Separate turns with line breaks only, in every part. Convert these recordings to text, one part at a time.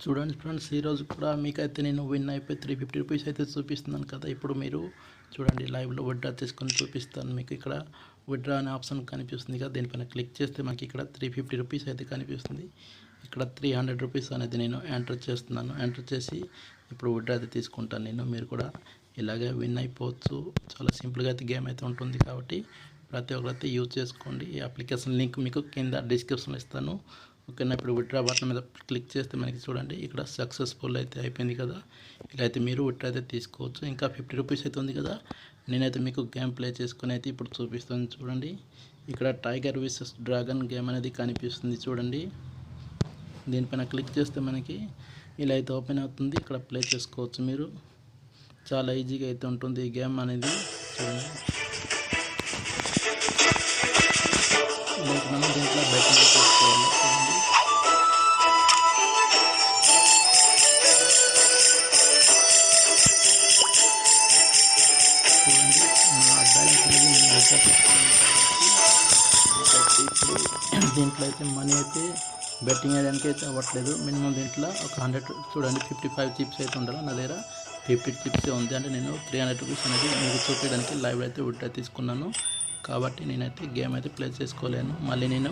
చూడండి ఫ్రెండ్స్, ఈరోజు కూడా మీకైతే నేను విన్ అయిపోయి 350 రూపీస్ అయితే చూపిస్తున్నాను కదా. ఇప్పుడు మీరు చూడండి, లైవ్లో విత్డ్రా తీసుకొని చూపిస్తాను మీకు. ఇక్కడ విత్డ్రా అనే ఆప్షన్ కనిపిస్తుంది కదా, దీనిపైన క్లిక్ చేస్తే మనకి ఇక్కడ 350 రూపీస్ అయితే కనిపిస్తుంది. ఇక్కడ 300 రూపీస్ అనేది నేను ఎంటర్ చేస్తున్నాను. ఎంటర్ చేసి ఇప్పుడు విత్డ్రా అయితే తీసుకుంటాను నేను. మీరు కూడా ఇలాగే విన్ అయిపోవచ్చు. చాలా సింపుల్గా అయితే గేమ్ అయితే ఉంటుంది కాబట్టి ప్రతి ఒక్కరైతే యూజ్ చేసుకోండి. ఈ అప్లికేషన్ లింక్ మీకు కింద డిస్క్రిప్షన్లో ఇస్తాను. ఓకేనా. ఇప్పుడు విత్డ్రా బటన్ మీద క్లిక్ చేస్తే మనకి చూడండి ఇక్కడ సక్సెస్ఫుల్ అయితే అయిపోయింది కదా. ఇలా అయితే మీరు విత్డ్రా అయితే తీసుకోవచ్చు. ఇంకా 50 రూపీస్ అయితే ఉంది కదా. నేనైతే మీకు గేమ్ ప్లే చేసుకుని అయితే ఇప్పుడు చూపిస్తాను. చూడండి, ఇక్కడ టైగర్ వర్సెస్ డ్రాగన్ గేమ్ అనేది కనిపిస్తుంది. చూడండి, దీనిపైన క్లిక్ చేస్తే మనకి ఇలా అయితే ఓపెన్ అవుతుంది. ఇక్కడ ప్లే చేసుకోవచ్చు మీరు. చాలా ఈజీగా అయితే ఉంటుంది ఈ గేమ్ అనేది. చూడండి, మనం దీంట్లో బెట్టింగ్ చేసుకోవాలి. చూడండి, నా బ్యాలెన్స్ అనేది నేను రికార్డ్ చేసుకున్నాను కాబట్టి ఇప్పుడు దీంట్లో అయితే మనీ అయితే బెట్టింగ్ వేయడానికి అయితే అవ్వట్లేదు. మినిమం దీంట్లో ఒక 100 చూడండి 55 చిప్స్ అయితే ఉండాలి. నా దగ్గర 50 చిప్సే ఉంది. అంటే నేను 300 రూపీస్ అనేది మీకు చూపించడానికి లైవ్ అయితే విత్డ్రా తీసుకున్నాను కాబట్టి నేనైతే గేమ్ అయితే ప్లే చేసుకోలేను. మళ్ళీ నేను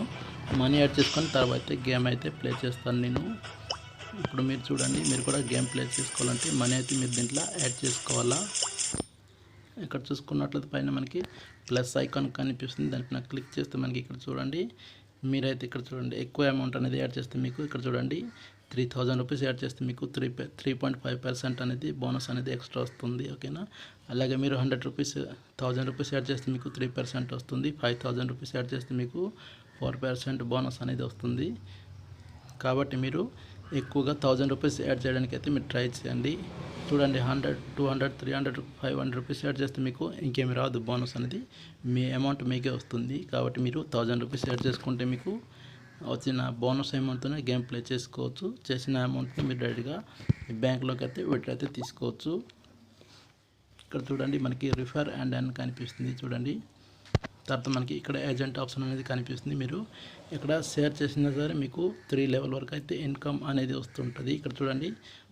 మనీ యాడ్ చేసుకొని తర్వాత గేమ్ అయితే ప్లే చేస్తాను నేను. ఇప్పుడు మీరు చూడండి, మీరు కూడా గేమ్ ప్లే చేసుకోవాలంటే మనీ అయితే మీరు దీంట్లో యాడ్ చేసుకోవాలా. ఇక్కడ చూసుకున్నట్లయితే పైన మనకి ప్లస్ ఐకాన్ కనిపిస్తుంది. దానిపైన క్లిక్ చేస్తే మనకి ఇక్కడ చూడండి, మీరైతే ఇక్కడ చూడండి ఎక్కువ అమౌంట్ అనేది యాడ్ చేస్తే మీకు ఇక్కడ చూడండి 3000 రూపీస్ యాడ్ చేస్తే మీకు 3.5% అనేది బోనస్ అనేది ఎక్స్ట్రా వస్తుంది. ఓకేనా. అలాగే మీరు 1000 రూపీస్ యాడ్ చేస్తే మీకు 3% వస్తుంది. 5000 రూపీస్ యాడ్ చేస్తే మీకు 4% బోనస్ అనేది వస్తుంది. కాబట్టి మీరు ఎక్కువగా 1000 రూపీస్ యాడ్ చేయడానికి అయితే మీరు ట్రై చేయండి. చూడండి, 100, 200, 300, 500 రూపీస్ యాడ్ చేస్తే మీకు ఇంకేమి రాదు. బోనస్ అనేది మీ అమౌంట్ మీకే వస్తుంది. కాబట్టి మీరు 1000 రూపీస్ యాడ్ చేసుకుంటే మీకు వచ్చిన బోనస్ అమౌంట్తోనే గేమ్ ప్లే చేసుకోవచ్చు. చేసిన అమౌంట్ని మీరు డైరెక్ట్గా బ్యాంక్లోకి అయితే విత్డ్రా అయితే తీసుకోవచ్చు. ఇక్కడ చూడండి, మనకి రిఫర్ అండ్ ఎర్న్ కనిపిస్తుంది. చూడండి, తర్వాత మనకి ఇక్కడ ఏజెంట్ ఆప్షన్ అనేది కనిపిస్తుంది. మీరు ఇక్కడ షేర్ చేసినా సరే మీకు 3 లెవెల్ వరకు అయితే ఇన్కమ్ అనేది వస్తుంటుంది. ఇక్కడ చూడండి,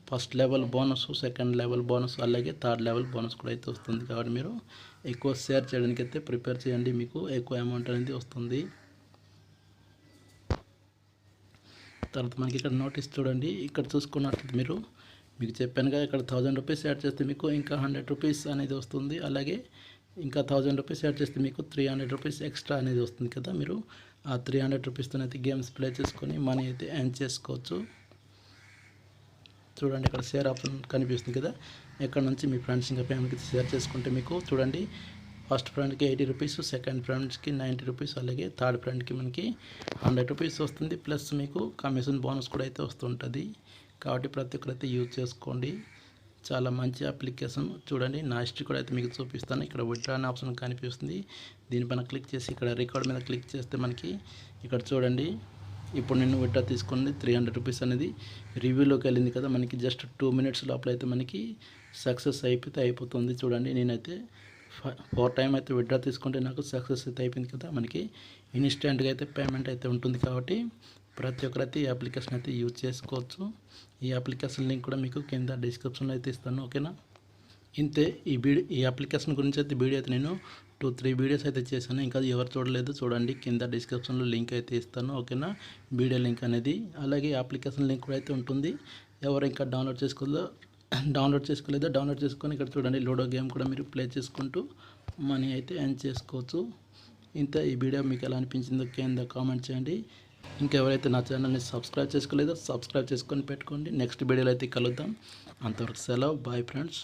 first level bonus, second level bonus, అలాగే థర్డ్ లెవెల్ బోనస్ కూడా అయితే వస్తుంది. కాబట్టి మీరు ఎక్కువ షేర్ చేయడానికి అయితే ప్రిపేర్ చేయండి, మీకు ఎక్కువ అమౌంట్ అనేది వస్తుంది. తర్వాత మనకి ఇక్కడ నోటీస్ చూడండి, ఇక్కడ చూసుకున్నట్లయితే మీకు చెప్పాను కదా, ఇక్కడ 1000 రూపీస్ యాడ్ చేస్తే మీకు ఇంకా 100 రూపీస్ అనేది వస్తుంది. అలాగే ఇంకా 1000 రూపీస్ యాడ్ చేస్తే మీకు 300 రూపీస్ ఎక్స్ట్రా అనేది వస్తుంది కదా. మీరు ఆ 300 రూపీస్తో అయితే గేమ్స్ ప్లే చేసుకొని మనీ అయితే ఎర్న్ చేసుకోవచ్చు. చూడండి, ఇక్కడ షేర్ ఆప్షన్ కనిపిస్తుంది కదా. ఇక్కడ నుంచి మీ ఫ్రెండ్స్ ఇంకా ఫ్యామిలీకి షేర్ చేసుకుంటే మీకు చూడండి, ఫస్ట్ ఫ్రెండ్కి 80 రూపీస్, సెకండ్ ఫ్రెండ్స్కి 90 రూపీస్, అలాగే థర్డ్ ఫ్రెండ్కి మనకి 100 రూపీస్ వస్తుంది. ప్లస్ మీకు కమిషన్ బోనస్ కూడా అయితే వస్తుంటుంది. కాబట్టి ప్రతి ఒక్కరైతే యూజ్ చేసుకోండి. చాలా మంచి అప్లికేషన్. చూడండి, నా హిస్టరీ కూడా అయితే మీకు చూపిస్తాను. ఇక్కడ విత్డ్రా అనే ఆప్షన్ కనిపిస్తుంది. దీనిపైన క్లిక్ చేసి ఇక్కడ రికార్డ్ మీద క్లిక్ చేస్తే మనకి ఇక్కడ చూడండి, ఇప్పుడు నేను విత్డ్రా తీసుకుంది 300 రూపీస్ అనేది రివ్యూలోకి వెళ్ళింది కదా. మనకి జస్ట్ 2 మినిట్స్ లోపల అయితే మనకి సక్సెస్ అయిపోతుంది. చూడండి, నేనైతే 4 టైం అయితే విత్డ్రా తీసుకుంటే నాకు సక్సెస్ అయితే అయిపోయింది కదా. మనకి ఇన్స్టెంట్గా అయితే పేమెంట్ అయితే ఉంటుంది. కాబట్టి ప్రతి ఒక్కరైతే ఈ అప్లికేషన్ అయితే యూజ్ చేసుకోవచ్చు. ఈ అప్లికేషన్ లింక్ కూడా మీకు కింద డిస్క్రిప్షన్లో అయితే ఇస్తాను. ఓకేనా. ఇంతే ఈ అప్లికేషన్ గురించి అయితే వీడియో అయితే నేను 2-3 వీడియోస్ అయితే చేశాను. ఇంకా ఎవరు చూడలేదు చూడండి, కింద డిస్క్రిప్షన్లో లింక్ అయితే ఇస్తాను. ఓకేనా, వీడియో లింక్ అనేది. అలాగే అప్లికేషన్ లింక్ కూడా అయితే ఉంటుంది. ఎవరు ఇంకా డౌన్లోడ్ చేసుకోలేదో డౌన్లోడ్ చేసుకొని ఇక్కడ చూడండి, లూడో గేమ్ కూడా మీరు ప్లే చేసుకుంటూ మనీ అయితే ఎర్న్ చేసుకోవచ్చు. ఇంత ఈ వీడియో మీకు ఎలా అనిపించిందో కింద కామెంట్ చేయండి. ఇంకెవరైతే నా ఛానల్ని సబ్స్క్రైబ్ చేసుకోలేదో సబ్స్క్రైబ్ చేసుకొని పెట్టుకోండి. నెక్స్ట్ వీడియోలో అయితే కలుద్దాం. అంతవరకు సెలవు. Bye friends.